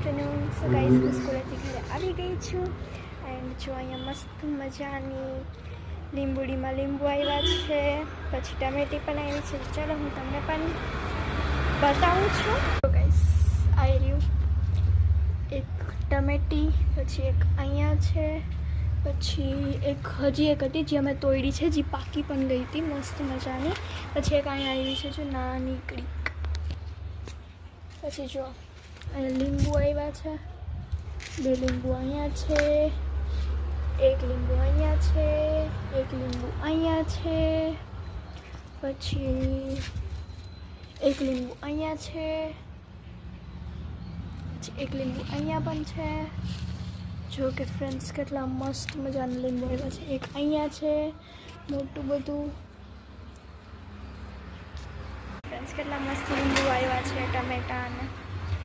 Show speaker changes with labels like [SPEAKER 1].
[SPEAKER 1] Afternoon. So guys, હું સ્કૂલેથી ઘરે આવી ગઈ છું એન્ડ જો અહીંયા મસ્ત મજાની લીંબુડીમાં લીંબુ આવ્યા છે, પછી ટમેટી પણ આવી છે. ચાલો હું તમને પણ બતાવું છું. તો ગાઈસ, આવી રહ્યું એક ટમેટી, પછી એક અહીંયા છે, પછી એક હજી એક હતી જે અમે તોડી છે, જે પાકી પણ ગઈ હતી મસ્ત મજાની. પછી એક અહીંયા આવી છે જો નાની ક્રીક. પછી જો અહીંયા લીંબુ આવ્યા છે, 2 લીંબુ અહીંયા છે, 1 લીંબુ અહીંયા છે, 1 લીંબુ અહીંયા છે, પછી 1 લીંબુ અહીંયા છે, પછી 1 લીંબુ અહીંયા પણ છે. જો કે ફ્રેન્ડ્સ કેટલા મસ્ત મજાના લીંબુ આવ્યા છે. એક અહીંયા છે મોટું બધું. ફ્રેન્ડ્સ કેટલા મસ્ત લીંબુ આવ્યા છે, ટમેટા અને